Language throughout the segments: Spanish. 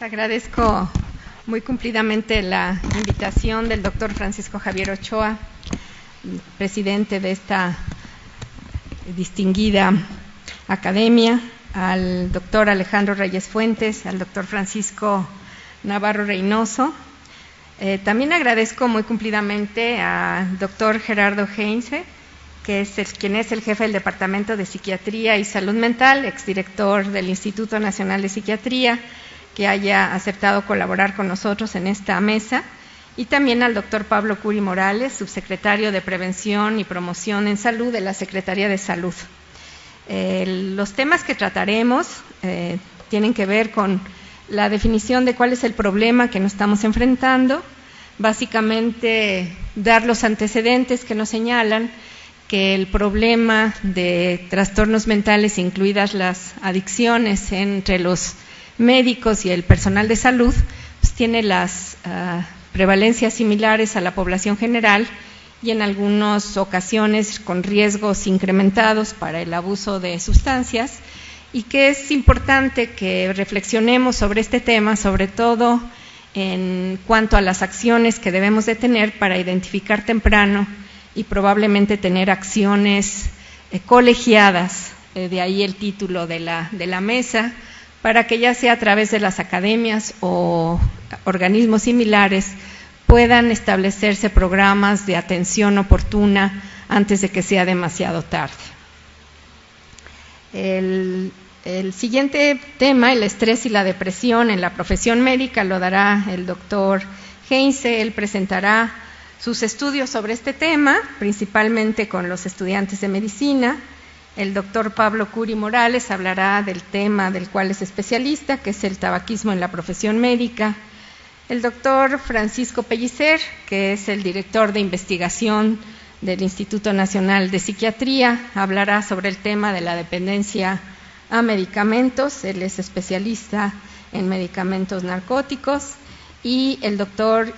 Agradezco muy cumplidamente la invitación del doctor Francisco Javier Ochoa, presidente de esta distinguida academia, al doctor Alejandro Reyes Fuentes, al doctor Francisco Navarro Reynoso. También agradezco muy cumplidamente al doctor Gerardo Heinze, que es quien es el jefe del Departamento de Psiquiatría y Salud Mental, exdirector del Instituto Nacional de Psiquiatría, que haya aceptado colaborar con nosotros en esta mesa, y también al doctor Pablo Curi Morales, subsecretario de Prevención y Promoción en Salud de la Secretaría de Salud. Los temas que trataremos tienen que ver con la definición de cuál es el problema que nos estamos enfrentando, básicamente dar los antecedentes que nos señalan que el problema de trastornos mentales, incluidas las adicciones entre los médicos y el personal de salud, pues tiene las prevalencias similares a la población general y en algunas ocasiones con riesgos incrementados para el abuso de sustancias, y que es importante que reflexionemos sobre este tema, sobre todo en cuanto a las acciones que debemos de tener para identificar temprano y probablemente tener acciones colegiadas, de ahí el título de la mesa, para que ya sea a través de las academias o organismos similares puedan establecerse programas de atención oportuna antes de que sea demasiado tarde. El siguiente tema, el estrés y la depresión en la profesión médica, lo dará el doctor Heinze. Él presentará sus estudios sobre este tema, principalmente con los estudiantes de medicina. El doctor Pablo Curi Morales hablará del tema del cual es especialista, que es el tabaquismo en la profesión médica. El doctor Francisco Pellicer, que es el director de investigación del Instituto Nacional de Psiquiatría, hablará sobre el tema de la dependencia a medicamentos. Él es especialista en medicamentos narcóticos. Y el doctor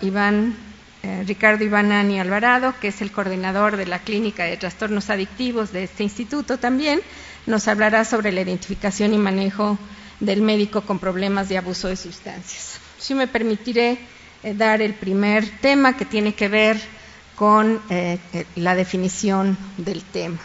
Ricardo Ivanani Alvarado, que es el coordinador de la Clínica de Trastornos Adictivos de este instituto también, nos hablará sobre la identificación y manejo del médico con problemas de abuso de sustancias. Yo me permitiré dar el primer tema, que tiene que ver con la definición del tema.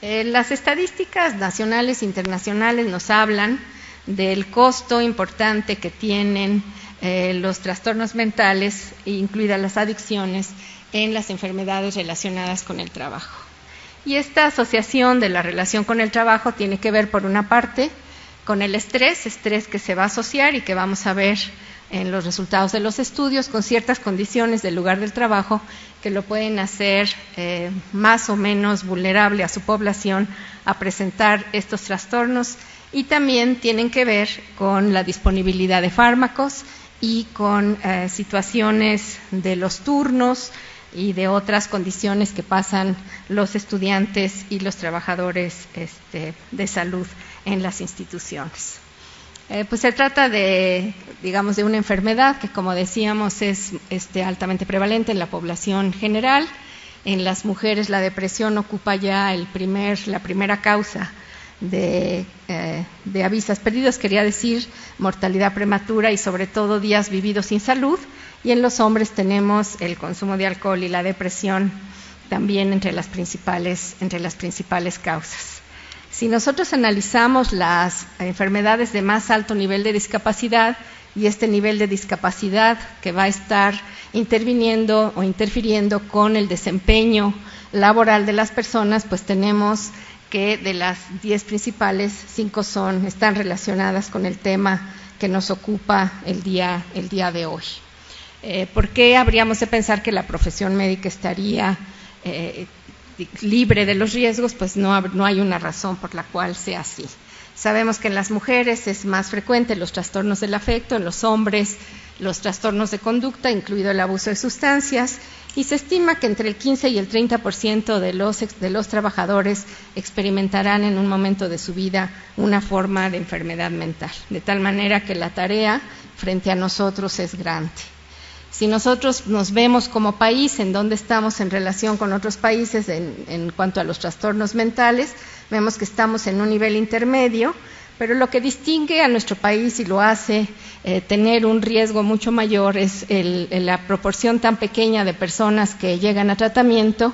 Las estadísticas nacionales e internacionales nos hablan del costo importante que tienen los trastornos mentales, incluidas las adicciones, en las enfermedades relacionadas con el trabajo. Y esta asociación de la relación con el trabajo tiene que ver, por una parte, con el estrés que se va a asociar y que vamos a ver en los resultados de los estudios, con ciertas condiciones del lugar del trabajo que lo pueden hacer más o menos vulnerable a su población a presentar estos trastornos, y también tienen que ver con la disponibilidad de fármacos y con situaciones de los turnos y de otras condiciones que pasan los estudiantes y los trabajadores de salud en las instituciones. Pues se trata de una enfermedad que, como decíamos, es altamente prevalente en la población general. En las mujeres la depresión ocupa ya la primera causa de avisos perdidos, quería decir mortalidad prematura y sobre todo días vividos sin salud, y en los hombres tenemos el consumo de alcohol y la depresión también entre las principales causas. Si nosotros analizamos las enfermedades de más alto nivel de discapacidad y este nivel de discapacidad que va a estar interviniendo o interfiriendo con el desempeño laboral de las personas, pues tenemos que de las 10 principales, 5 están relacionadas con el tema que nos ocupa el día de hoy. ¿Por qué habríamos de pensar que la profesión médica estaría libre de los riesgos? Pues no hay una razón por la cual sea así. Sabemos que en las mujeres es más frecuente los trastornos del afecto, en los hombres los trastornos de conducta, incluido el abuso de sustancias, y se estima que entre el 15 y el 30% de los trabajadores experimentarán en un momento de su vida una forma de enfermedad mental, de tal manera que la tarea frente a nosotros es grande. Si nosotros nos vemos como país, en dónde estamos en relación con otros países en cuanto a los trastornos mentales, vemos que estamos en un nivel intermedio, Pero lo que distingue a nuestro país y lo hace tener un riesgo mucho mayor es la proporción tan pequeña de personas que llegan a tratamiento.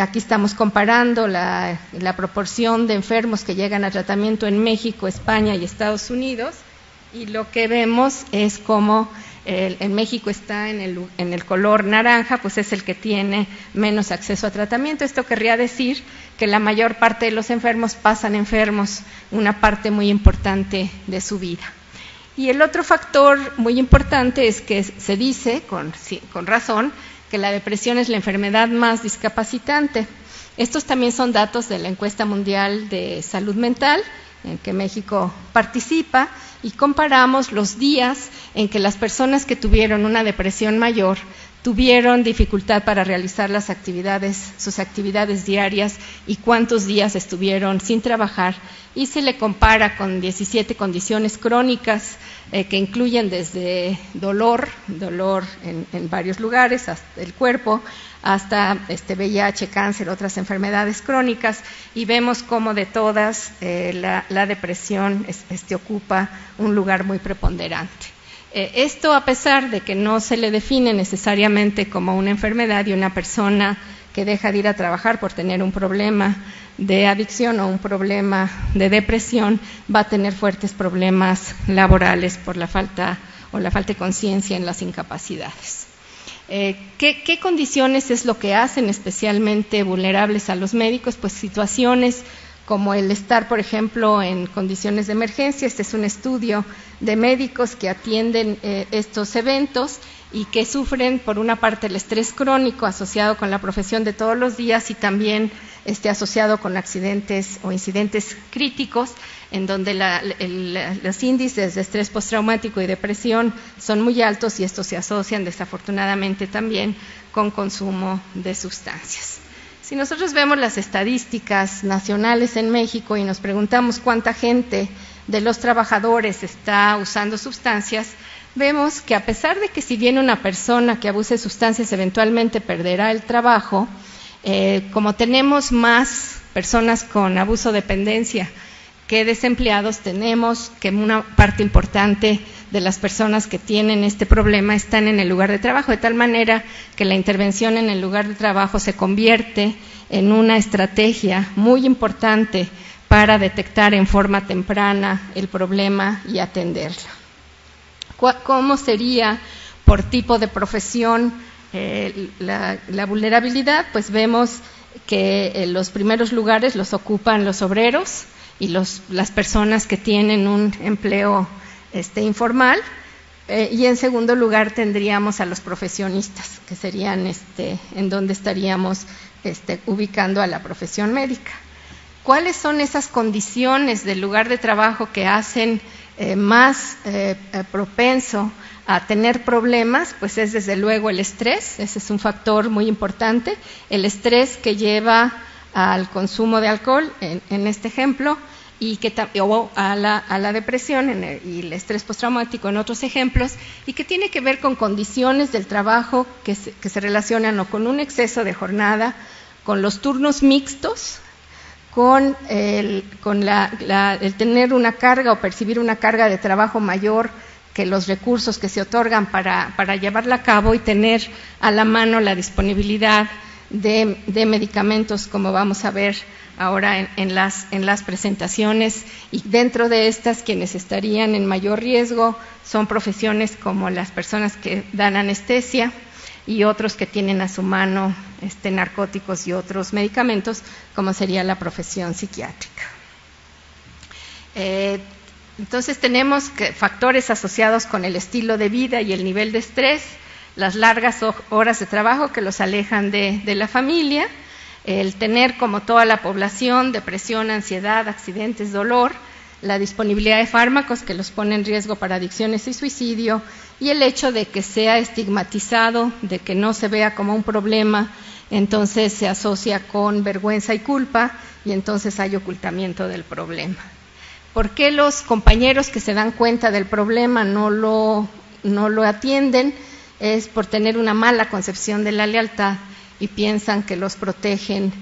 Aquí estamos comparando la proporción de enfermos que llegan a tratamiento en México, España y Estados Unidos, y lo que vemos es cómo en México está en el color naranja, pues es el que tiene menos acceso a tratamiento. Esto querría decir que la mayor parte de los enfermos pasan enfermos una parte muy importante de su vida. Y el otro factor muy importante es que se dice, con razón, que la depresión es la enfermedad más discapacitante. Estos también son datos de la Encuesta Mundial de Salud Mental, en que México participa, y comparamos los días en que las personas que tuvieron una depresión mayor tuvieron dificultad para realizar sus actividades diarias y cuántos días estuvieron sin trabajar, y se le compara con 17 condiciones crónicas que incluyen desde dolor en varios lugares, hasta el cuerpo, hasta VIH, cáncer, otras enfermedades crónicas, y vemos cómo de todas la depresión ocupa un lugar muy preponderante. Esto a pesar de que no se le define necesariamente como una enfermedad, y una persona que deja de ir a trabajar por tener un problema de adicción o un problema de depresión va a tener fuertes problemas laborales por la falta de conciencia en las incapacidades. ¿Qué condiciones es lo que hacen especialmente vulnerables a los médicos? Pues situaciones como el estar, por ejemplo, en condiciones de emergencia. Este es un estudio de médicos que atienden estos eventos y que sufren, por una parte, el estrés crónico asociado con la profesión de todos los días, y también asociado con accidentes o incidentes críticos, en donde los índices de estrés postraumático y depresión son muy altos, y estos se asocian desafortunadamente también con consumo de sustancias. Si nosotros vemos las estadísticas nacionales en México y nos preguntamos cuánta gente de los trabajadores está usando sustancias, vemos que a pesar de que si bien una persona que abuse de sustancias eventualmente perderá el trabajo, como tenemos más personas con abuso o dependencia que desempleados, tenemos que una parte importante de las personas que tienen este problema están en el lugar de trabajo, de tal manera que la intervención en el lugar de trabajo se convierte en una estrategia muy importante para detectar en forma temprana el problema y atenderlo. ¿Cómo sería por tipo de profesión la vulnerabilidad? Pues vemos que los primeros lugares los ocupan los obreros y las personas que tienen un empleo informal, y en segundo lugar tendríamos a los profesionistas, que serían en donde estaríamos ubicando a la profesión médica. ¿Cuáles son esas condiciones del lugar de trabajo que hacen más propenso a tener problemas? Pues es desde luego el estrés. Ese es un factor muy importante, el estrés que lleva al consumo de alcohol en este ejemplo, o a la depresión y el estrés postraumático en otros ejemplos, y que tiene que ver con condiciones del trabajo que se relacionan o con un exceso de jornada, con los turnos mixtos, con el tener una carga o percibir una carga de trabajo mayor que los recursos que se otorgan para llevarla a cabo, y tener a la mano la disponibilidad de medicamentos, como vamos a ver ahora en las presentaciones. Y dentro de estas, quienes estarían en mayor riesgo son profesiones como las personas que dan anestesia y otros que tienen a su mano narcóticos y otros medicamentos, como sería la profesión psiquiátrica. Entonces tenemos factores asociados con el estilo de vida y el nivel de estrés, las largas horas de trabajo que los alejan de la familia, el tener, como toda la población, depresión, ansiedad, accidentes, dolor, la disponibilidad de fármacos que los ponen en riesgo para adicciones y suicidio, y el hecho de que sea estigmatizado, de que no se vea como un problema, entonces se asocia con vergüenza y culpa, y entonces hay ocultamiento del problema. ¿Por qué los compañeros que se dan cuenta del problema no lo atienden? Es por tener una mala concepción de la lealtad y piensan que los protegen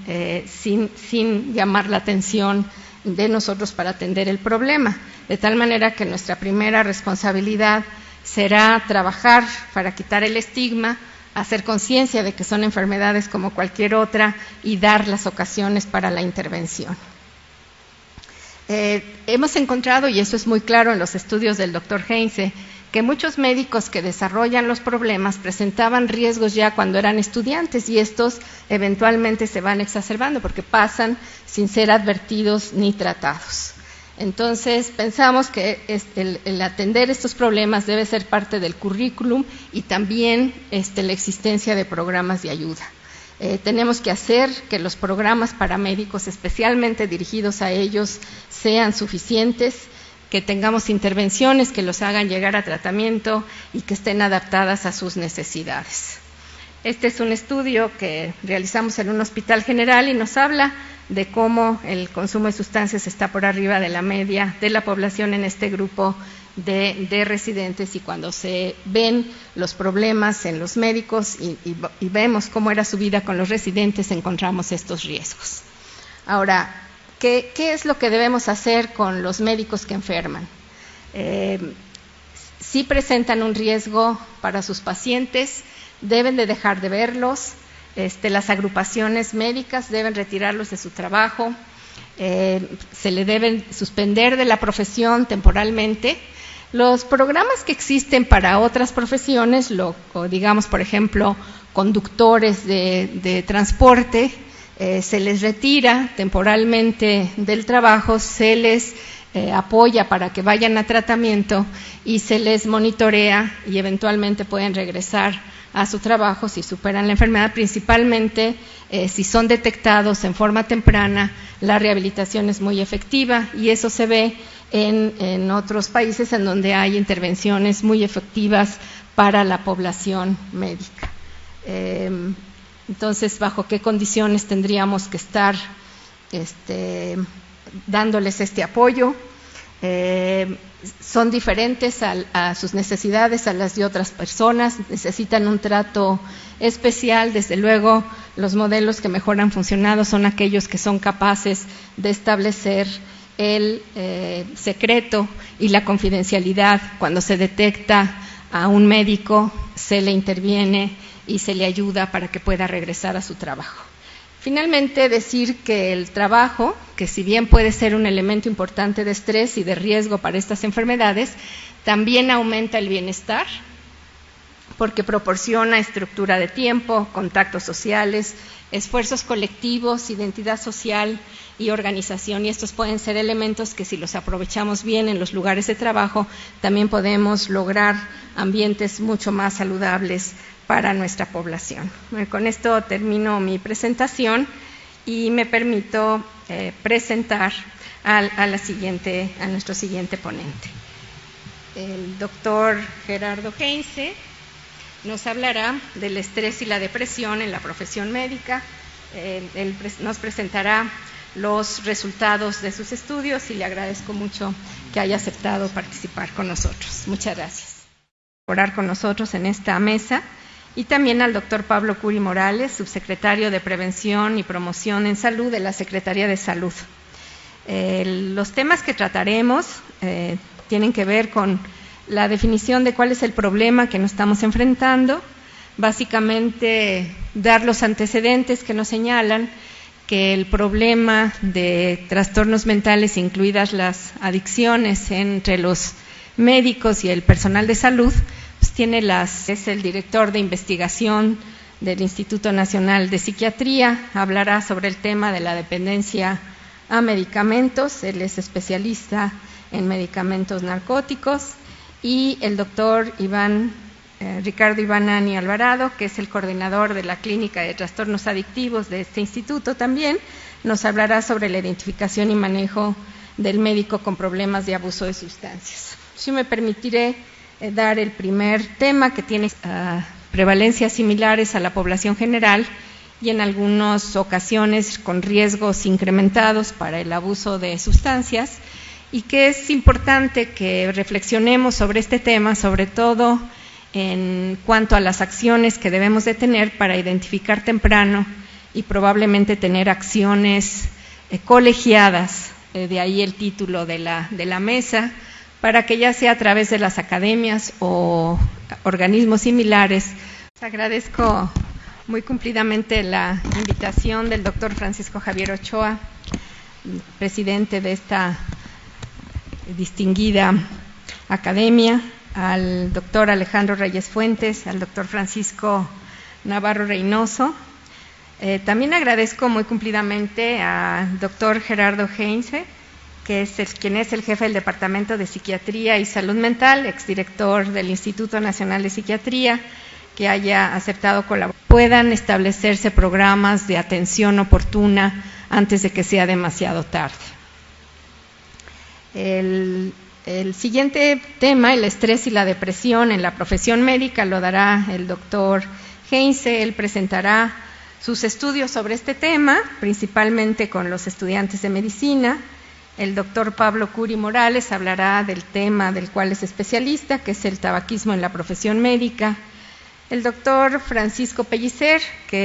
sin llamar la atención de nosotros para atender el problema, de tal manera que nuestra primera responsabilidad será trabajar para quitar el estigma, hacer conciencia de que son enfermedades como cualquier otra y dar las ocasiones para la intervención. Hemos encontrado, y eso es muy claro en los estudios del doctor Heinze, que muchos médicos que desarrollan los problemas presentaban riesgos ya cuando eran estudiantes y estos eventualmente se van exacerbando porque pasan sin ser advertidos ni tratados. Entonces, pensamos que el atender estos problemas debe ser parte del currículum y también la existencia de programas de ayuda. Tenemos que hacer que los programas para médicos, especialmente dirigidos a ellos, sean suficientes, que tengamos intervenciones que los hagan llegar a tratamiento y que estén adaptadas a sus necesidades. Este es un estudio que realizamos en un hospital general y nos habla de cómo el consumo de sustancias está por arriba de la media de la población en este grupo de residentes, y cuando se ven los problemas en los médicos y vemos cómo era su vida con los residentes, encontramos estos riesgos. Ahora, ¿qué es lo que debemos hacer con los médicos que enferman? Si presentan un riesgo para sus pacientes, deben de dejar de verlos. Las agrupaciones médicas deben retirarlos de su trabajo, se le deben suspender de la profesión temporalmente. Los programas que existen para otras profesiones, digamos, por ejemplo, conductores de transporte, se les retira temporalmente del trabajo, se les apoya para que vayan a tratamiento y se les monitorea y eventualmente pueden regresar a su trabajo si superan la enfermedad, principalmente si son detectados en forma temprana. La rehabilitación es muy efectiva y eso se ve en otros países en donde hay intervenciones muy efectivas para la población médica. Entonces, ¿bajo qué condiciones tendríamos que estar dándoles este apoyo? Son diferentes a sus necesidades a las de otras personas, necesitan un trato especial. Desde luego, los modelos que mejor han funcionado son aquellos que son capaces de establecer el secreto y la confidencialidad. Cuando se detecta a un médico, se le interviene y se le ayuda para que pueda regresar a su trabajo. Finalmente, decir que el trabajo, que si bien puede ser un elemento importante de estrés y de riesgo para estas enfermedades, también aumenta el bienestar porque proporciona estructura de tiempo, contactos sociales, esfuerzos colectivos, identidad social y organización. Y estos pueden ser elementos que, si los aprovechamos bien en los lugares de trabajo, también podemos lograr ambientes mucho más saludables para nuestra población. Con esto termino mi presentación y me permito presentar a nuestro siguiente ponente. El doctor Gerardo Heinze nos hablará del estrés y la depresión en la profesión médica. Él nos presentará los resultados de sus estudios y le agradezco mucho que haya aceptado participar con nosotros. Muchas gracias por colaborar con nosotros en esta mesa. Y también al doctor Pablo Curi Morales, subsecretario de Prevención y Promoción en Salud de la Secretaría de Salud. Los temas que trataremos tienen que ver con la definición de cuál es el problema que nos estamos enfrentando, básicamente dar los antecedentes que nos señalan que el problema de trastornos mentales, incluidas las adicciones entre los médicos y el personal de salud, es el director de investigación del Instituto Nacional de Psiquiatría, hablará sobre el tema de la dependencia a medicamentos, él es especialista en medicamentos narcóticos, y el doctor Ricardo Ivanani Alvarado, que es el coordinador de la Clínica de Trastornos Adictivos de este instituto también, nos hablará sobre la identificación y manejo del médico con problemas de abuso de sustancias. Yo me permitiré dar el primer tema, que tiene prevalencias similares a la población general y en algunas ocasiones con riesgos incrementados para el abuso de sustancias, y que es importante que reflexionemos sobre este tema, sobre todo en cuanto a las acciones que debemos de tener para identificar temprano y probablemente tener acciones colegiadas de ahí el título de la mesa, para que ya sea a través de las academias o organismos similares. Agradezco muy cumplidamente la invitación del doctor Francisco Javier Ochoa, presidente de esta distinguida academia, al doctor Alejandro Reyes Fuentes, al doctor Francisco Navarro Reynoso. También agradezco muy cumplidamente al doctor Gerardo Heinze, que es quien es el jefe del Departamento de Psiquiatría y Salud Mental, exdirector del Instituto Nacional de Psiquiatría, que haya aceptado colaborar. Puedan establecerse programas de atención oportuna antes de que sea demasiado tarde. El siguiente tema, el estrés y la depresión en la profesión médica, lo dará el doctor Heinze. Él presentará sus estudios sobre este tema, principalmente con los estudiantes de medicina. El doctor Pablo Curi Morales hablará del tema del cual es especialista, que es el tabaquismo en la profesión médica. El doctor Francisco Pellicer, que